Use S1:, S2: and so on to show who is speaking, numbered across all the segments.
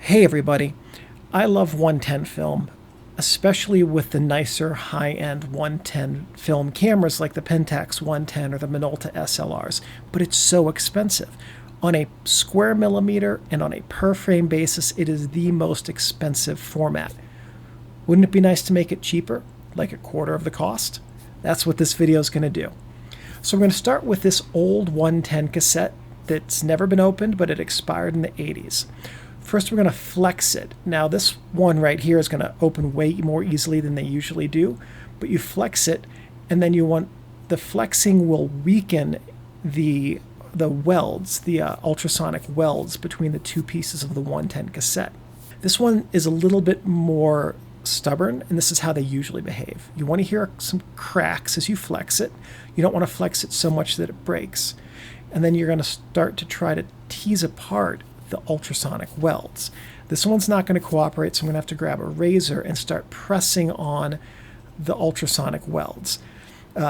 S1: Hey everybody, I love 110 film, especially with the nicer high-end 110 film cameras like the Pentax 110 or the Minolta SLRs, but it's so expensive. On a square millimeter and on a per frame basis, it is the most expensive format. Wouldn't it be nice to make it cheaper, like a quarter of the cost? That's what this video is going to do. So we're going to start with this old 110 cassette that's never been opened, but it expired in the 80s. First, we're going to flex it. Now, this one right here is going to open way more easily than they usually do, but you flex it, and then the flexing will weaken the welds, the ultrasonic welds between the two pieces of the 110 cassette. This one is a little bit more stubborn, and this is how they usually behave. You want to hear some cracks as you flex it. You don't want to flex it so much that it breaks. And then you're going to start to try to tease apart the ultrasonic welds. This one's not going to cooperate, so I'm going to have to grab a razor and start pressing on the ultrasonic welds.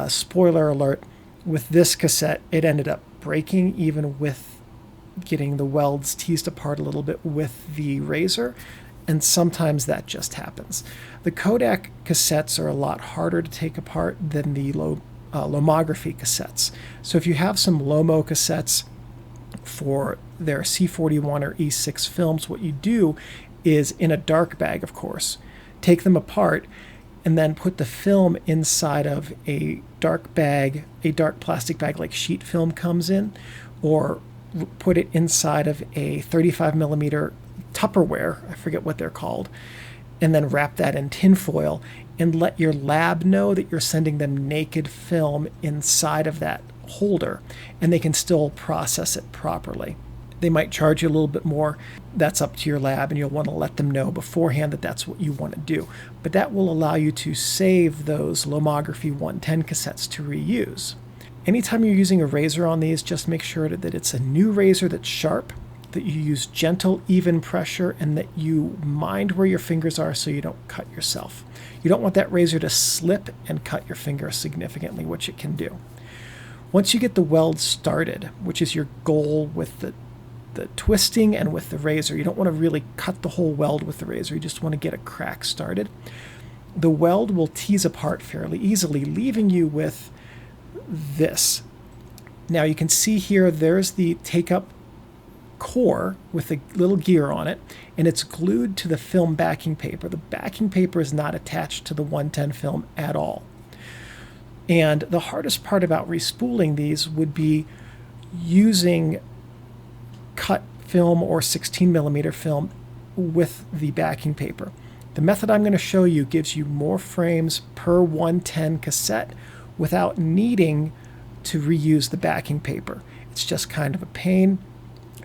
S1: Spoiler alert, with this cassette, it ended up breaking even with getting the welds teased apart a little bit with the razor, and sometimes that just happens. The Kodak cassettes are a lot harder to take apart than the lomography cassettes. So if you have some Lomo cassettes for their C41 or E6 films, what you do is, in a dark bag, of course, take them apart and then put the film inside of a dark bag, a dark plastic bag like sheet film comes in, or put it inside of a 35 millimeter Tupperware, I forget what they're called, and then wrap that in tin foil and let your lab know that you're sending them naked film inside of that holder, and they can still process it properly. They might charge you a little bit more. That's up to your lab, and you'll want to let them know beforehand that that's what you want to do. But that will allow you to save those lomography 110 cassettes to reuse. Anytime you're using a razor on these, just make sure that it's a new razor that's sharp, that you use gentle, even pressure, and that you mind where your fingers are so you don't cut yourself. You don't want that razor to slip and cut your finger significantly, which it can do. Once you get the weld started, which is your goal with the twisting and with the razor, you don't want to really cut the whole weld with the razor, you just want to get a crack started. The weld will tease apart fairly easily, leaving you with this. Now you can see here, there's the take-up core with a little gear on it, and it's glued to the film backing paper. The backing paper is not attached to the 110 film at all. And the hardest part about respooling these would be using cut film or 16 millimeter film with the backing paper. The method I'm going to show you gives you more frames per 110 cassette without needing to reuse the backing paper. It's just kind of a pain,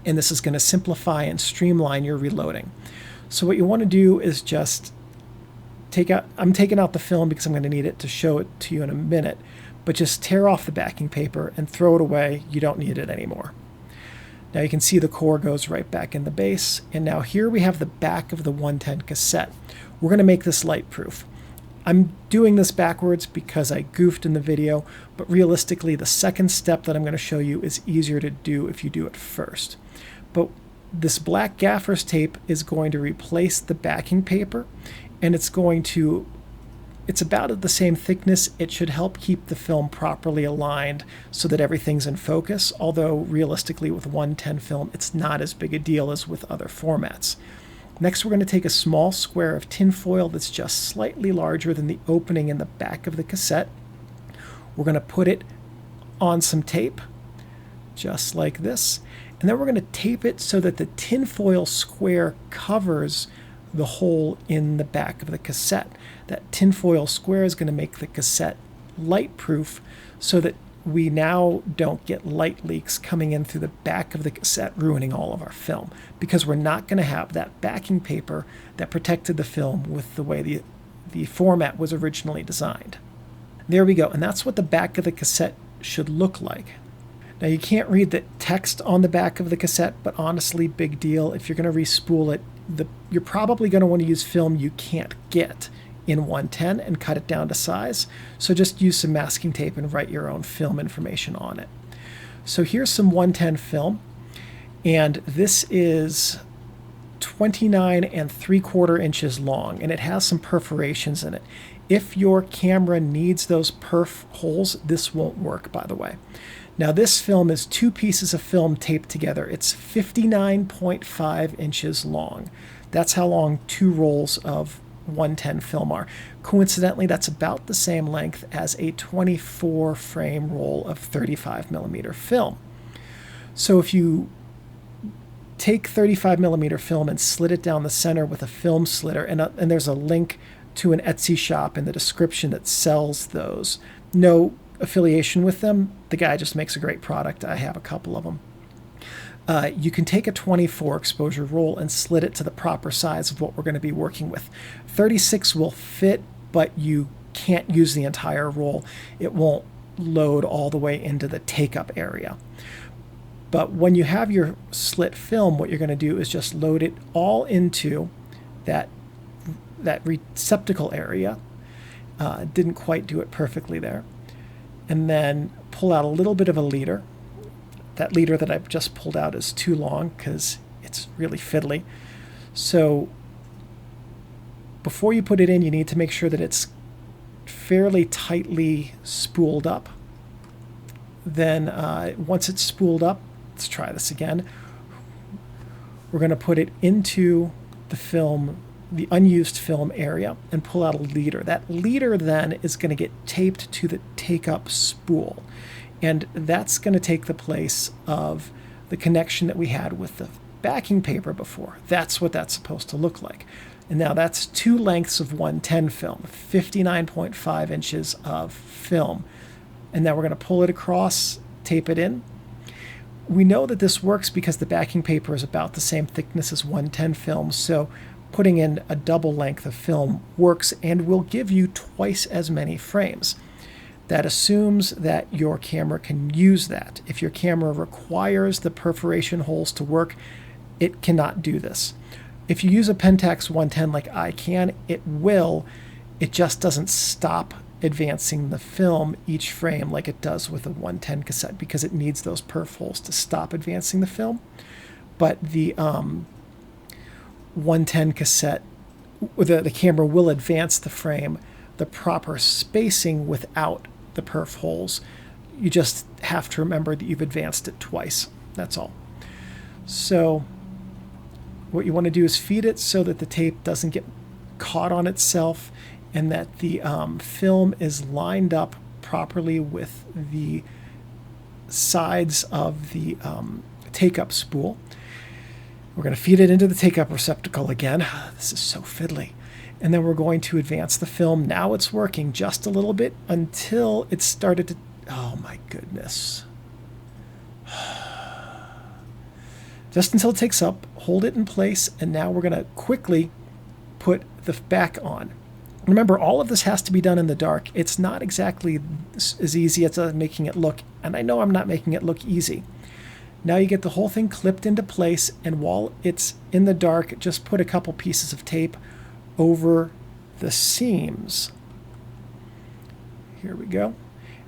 S1: and this is going to simplify and streamline your reloading. So what you want to do is just I'm taking out the film because I'm going to need it to show it to you in a minute, but just tear off the backing paper and throw it away. You don't need it anymore. Now you can see the core goes right back in the base, and now here we have the back of the 110 cassette. We're going to make this light proof. I'm doing this backwards because I goofed in the video, but realistically the second step that I'm going to show you is easier to do if you do it first. But this black gaffer's tape is going to replace the backing paper, and it's about at the same thickness. It should help keep the film properly aligned so that everything's in focus, although realistically with 110 film it's not as big a deal as with other formats. Next, we're going to take a small square of tin foil that's just slightly larger than the opening in the back of the cassette. We're going to put it on some tape, just like this, and then we're going to tape it so that the tin foil square covers the hole in the back of the cassette. That tinfoil square is going to make the cassette light proof so that we now don't get light leaks coming in through the back of the cassette, ruining all of our film, because we're not going to have that backing paper that protected the film with the way the format was originally designed. There we go, and that's what the back of the cassette should look like. Now you can't read the text on the back of the cassette, but honestly, big deal. If you're going to re-spool it, you're probably going to want to use film you can't get in 110 and cut it down to size. So just use some masking tape and write your own film information on it. So here's some 110 film, and this is 29 3/4 inches long, and it has some perforations in it. If your camera needs those perf holes, this won't work, by the way. Now this film is 2 pieces of film taped together. It's 59.5 inches long. That's how long 2 rolls of 110 film are. Coincidentally, that's about the same length as a 24 frame roll of 35mm film. So if you take 35mm film and slit it down the center with a film slitter, and there's a link to an Etsy shop in the description that sells those. No affiliation with them. The guy just makes a great product. I have a couple of them. You can take a 24 exposure roll and slit it to the proper size of what we're going to be working with. 36 will fit, but you can't use the entire roll. It won't load all the way into the take-up area. But when you have your slit film, what you're going to do is just load it all into that receptacle area. Didn't quite do it perfectly there. And then pull out a little bit of a leader. That leader that I've just pulled out is too long because it's really fiddly. So before you put it in, you need to make sure that it's fairly tightly spooled up. Then once it's spooled up, let's try this again. We're going to put it into the film, the unused film area, and pull out a leader. That leader then is going to get taped to the take-up spool. And that's going to take the place of the connection that we had with the backing paper before. That's what that's supposed to look like. And now that's 2 lengths of 110 film, 59.5 inches of film. And now we're going to pull it across, tape it in. We know that this works because the backing paper is about the same thickness as 110 film, so putting in a double length of film works and will give you twice as many frames. That assumes that your camera can use that. If your camera requires the perforation holes to work, it cannot do this. If you use a Pentax 110 like I can, it will. It just doesn't stop advancing the film each frame like it does with a 110 cassette because it needs those perf holes to stop advancing the film. But the 110 cassette, the camera will advance the frame the proper spacing without the perf holes. You just have to remember that you've advanced it twice. That's all. So what you want to do is feed it so that the tape doesn't get caught on itself and that the film is lined up properly with the sides of the take-up spool. We're going to feed it into the take-up receptacle again. This is so fiddly. And then we're going to advance the film. Now it's working just a little bit until it started to... Oh my goodness. Just until it takes up, hold it in place, and now we're going to quickly put the back on. Remember, all of this has to be done in the dark. It's not exactly as easy as making it look, and I know I'm not making it look easy. Now you get the whole thing clipped into place, and while it's in the dark, just put a couple pieces of tape over the seams. Here we go.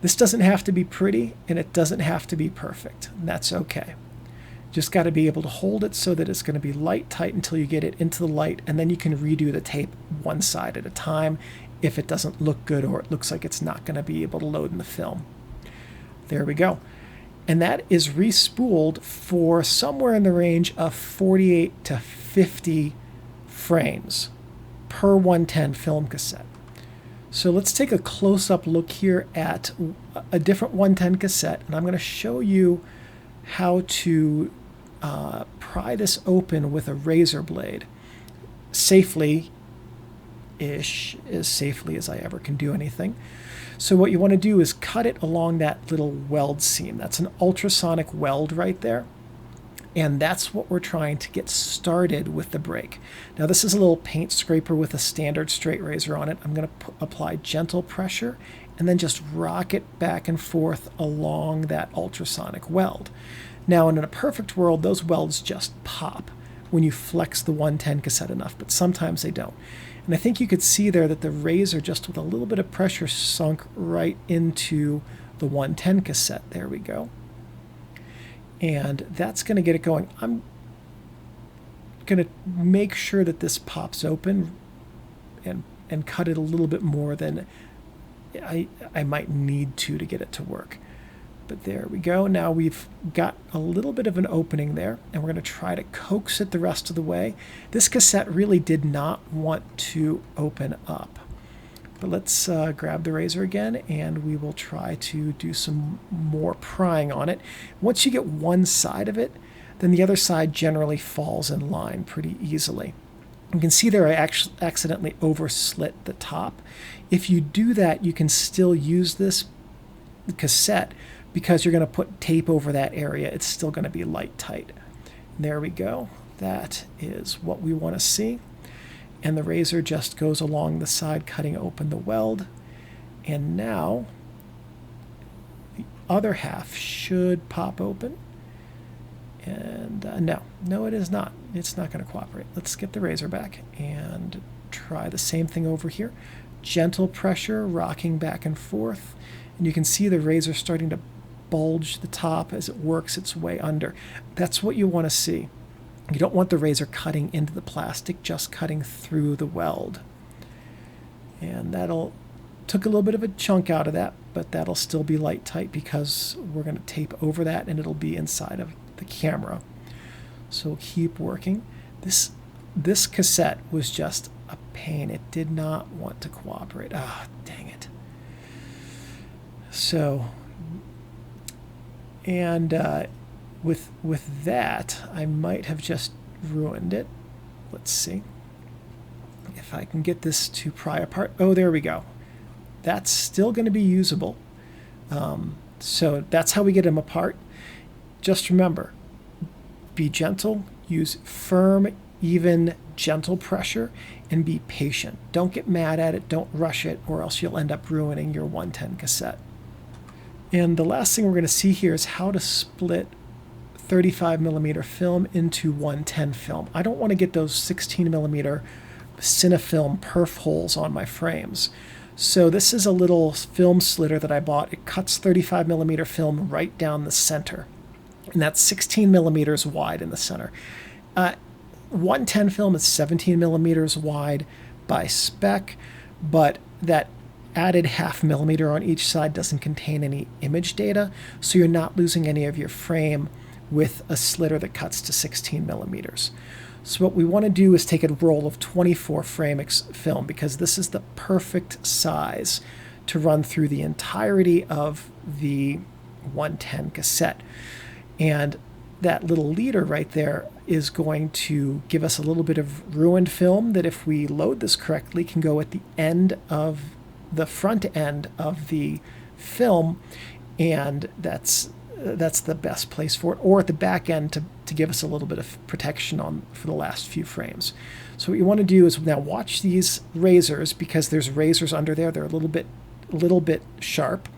S1: This doesn't have to be pretty, and it doesn't have to be perfect. And that's okay. Just got to be able to hold it so that it's going to be light tight until you get it into the light, and then you can redo the tape one side at a time if it doesn't look good or it looks like it's not going to be able to load in the film. There we go. And that is re-spooled for somewhere in the range of 48 to 50 frames per 110 film cassette. So let's take a close-up look here at a different 110 cassette, and I'm going to show you how to pry this open with a razor blade safely-ish, as safely as I ever can do anything. So what you want to do is cut it along that little weld seam. That's an ultrasonic weld right there. And that's what we're trying to get started with the break. Now this is a little paint scraper with a standard straight razor on it. I'm going to apply gentle pressure and then just rock it back and forth along that ultrasonic weld. Now in a perfect world, those welds just pop when you flex the 110 cassette enough, but sometimes they don't. And I think you could see there that the razor just with a little bit of pressure sunk right into the 110 cassette. There we go. And that's going to get it going. I'm going to make sure that this pops open and cut it a little bit more than I might need to get it to work. But there we go. Now we've got a little bit of an opening there, and we're going to try to coax it the rest of the way. This cassette really did not want to open up. But let's grab the razor again, and we will try to do some more prying on it. Once you get one side of it, then the other side generally falls in line pretty easily. You can see there I actually accidentally overslit the top. If you do that, you can still use this cassette because you're going to put tape over that area. It's still going to be light tight. There we go. That is what we want to see. And the razor just goes along the side, cutting open the weld. And now the other half should pop open. And no, it is not. It's not going to cooperate. Let's get the razor back and try the same thing over here. Gentle pressure, rocking back and forth. And you can see the razor starting to bulge the top as it works its way under. That's what you want to see. You don't want the razor cutting into the plastic, just cutting through the weld. And took a little bit of a chunk out of that, but that'll still be light tight because we're going to tape over that and it'll be inside of the camera. So we'll keep working. This cassette was just a pain. It did not want to cooperate. Ah, dang it. So, and with that, I might have just ruined it. Let's see if I can get this to pry apart. Oh, there we go. That's still going to be usable. So that's how we get them apart. Just remember, be gentle, use firm, even, gentle pressure, and be patient. Don't get mad at it, don't rush it, or else you'll end up ruining your 110 cassette. And the last thing we're going to see here is how to split 35mm film into 110 film. I don't want to get those 16mm Cinefilm perf holes on my frames. So this is a little film slitter that I bought. It cuts 35mm film right down the center. And that's 16mm wide in the center. 110 film is 17mm wide by spec, but that added ½ millimeter on each side doesn't contain any image data, so you're not losing any of your frame with a slitter that cuts to 16mm. So what we want to do is take a roll of 24 frame film, because this is the perfect size to run through the entirety of the 110 cassette. And that little leader right there is going to give us a little bit of ruined film that, if we load this correctly, can go at the end of the front end of the film, and that's the best place for it, or at the back end to give us a little bit of protection for the last few frames. So what you want to do is now watch these razors, because there's razors under there. They're a little bit sharp.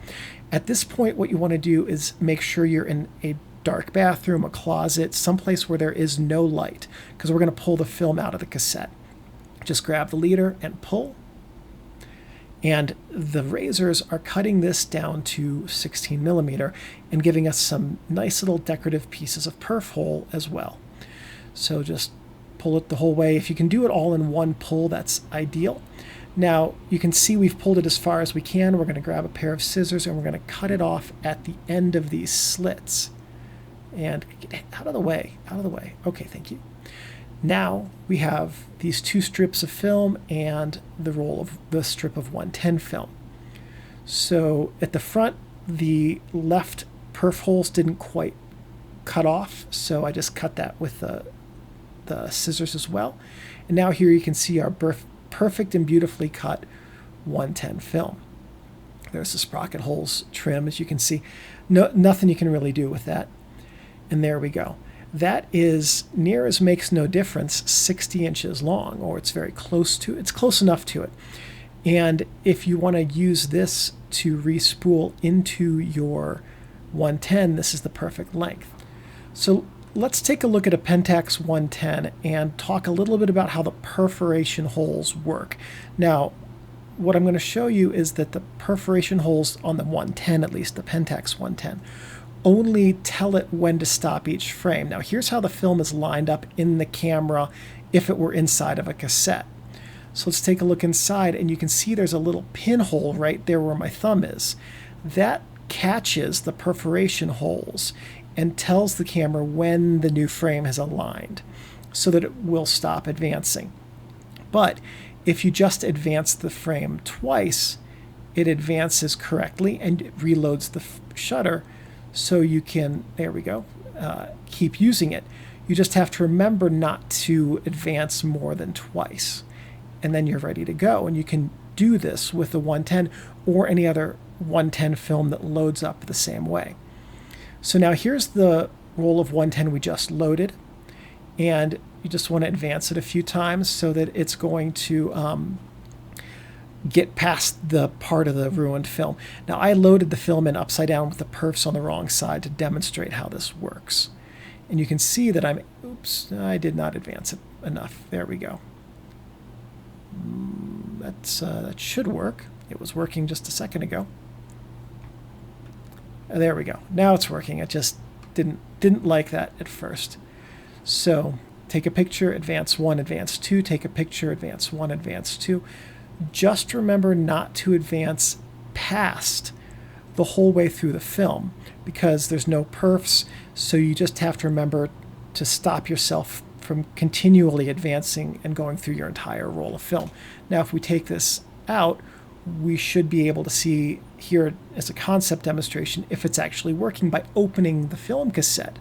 S1: At this point, what you want to do is make sure you're in a dark bathroom, a closet, someplace where there is no light, because we're going to pull the film out of the cassette. Just grab the leader and pull. And the razors are cutting this down to 16mm and giving us some nice little decorative pieces of perf hole as well. So just pull it the whole way. If you can do it all in one pull, that's ideal. Now you can see we've pulled it as far as we can. We're going to grab a pair of scissors and we're going to cut it off at the end of these slits. And get out of the way, out of the way. Okay, thank you. Now we have these two strips of film and the roll of the strip of 110 film. So at the front, the left perf holes didn't quite cut off, so I just cut that with the scissors as well. And now here you can see our perfect and beautifully cut 110 film. There's the sprocket holes trim, as you can see. Nothing you can really do with that. And there we go. That is, near as makes no difference, 60 inches long, or it's close enough to it. And if you want to use this to re-spool into your 110, this is the perfect length. So let's take a look at a Pentax 110 and talk a little bit about how the perforation holes work. Now, what I'm going to show you is that the perforation holes on the 110, at least the Pentax 110, only tell it when to stop each frame. Now here's how the film is lined up in the camera if it were inside of a cassette. So let's take a look inside, and you can see there's a little pinhole right there where my thumb is. That catches the perforation holes and tells the camera when the new frame has aligned so that it will stop advancing. But if you just advance the frame twice, it advances correctly and it reloads the shutter so you can, there we go, keep using it. You just have to remember not to advance more than twice, and then you're ready to go. And you can do this with the 110 or any other 110 film that loads up the same way. So now here's the roll of 110 we just loaded, and you just want to advance it a few times so that it's going to get past the part of the ruined film. Now I loaded the film in upside down with the perfs on the wrong side to demonstrate how this works. And you can see that oops, I did not advance it enough. There we go. That should work. It was working just a second ago. There we go. Now it's working. It just didn't like that at first. So take a picture, advance 1, advance 2, take a picture, advance 1, advance 2. Just remember not to advance past the whole way through the film because there's no perfs, so you just have to remember to stop yourself from continually advancing and going through your entire roll of film. Now if we take this out, we should be able to see here as a concept demonstration if it's actually working by opening the film cassette.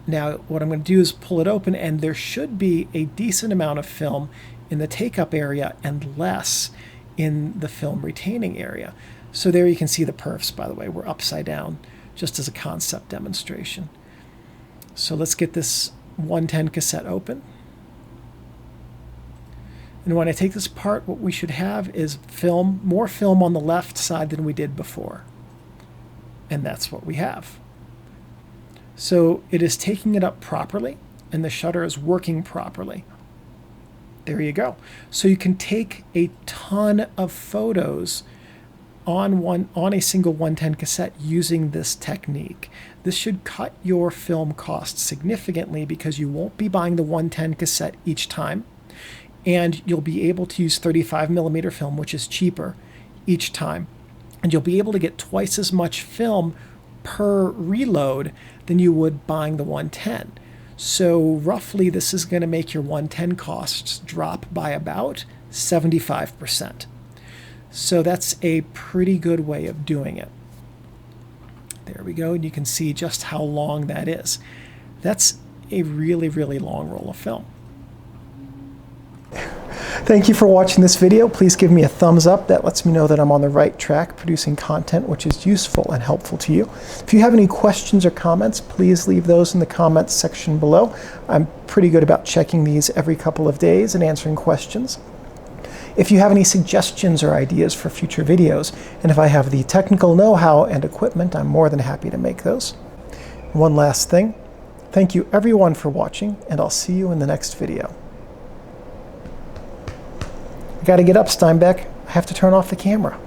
S1: Now what I'm going to do is pull it open, and there should be a decent amount of film in the take-up area and less in the film retaining area. So there you can see the perfs, by the way, we're upside down just as a concept demonstration. So let's get this 110 cassette open. And when I take this apart, what we should have is film, more film on the left side than we did before. And that's what we have. So it is taking it up properly, and the shutter is working properly. There you go. So you can take a ton of photos on a single 110 cassette using this technique. This should cut your film costs significantly because you won't be buying the 110 cassette each time, and you'll be able to use 35mm film, which is cheaper each time. And you'll be able to get twice as much film per reload than you would buying the 110. So roughly this is going to make your 110 costs drop by about 75%. So that's a pretty good way of doing it. There we go, and you can see just how long that is. That's a really, really long roll of film. Thank you for watching this video. Please give me a thumbs up. That lets me know that I'm on the right track producing content which is useful and helpful to you. If you have any questions or comments, please leave those in the comments section below. I'm pretty good about checking these every couple of days and answering questions. If you have any suggestions or ideas for future videos, and if I have the technical know-how and equipment, I'm more than happy to make those. One last thing, thank you everyone for watching, and I'll see you in the next video. I gotta get up, Steinbeck. I have to turn off the camera.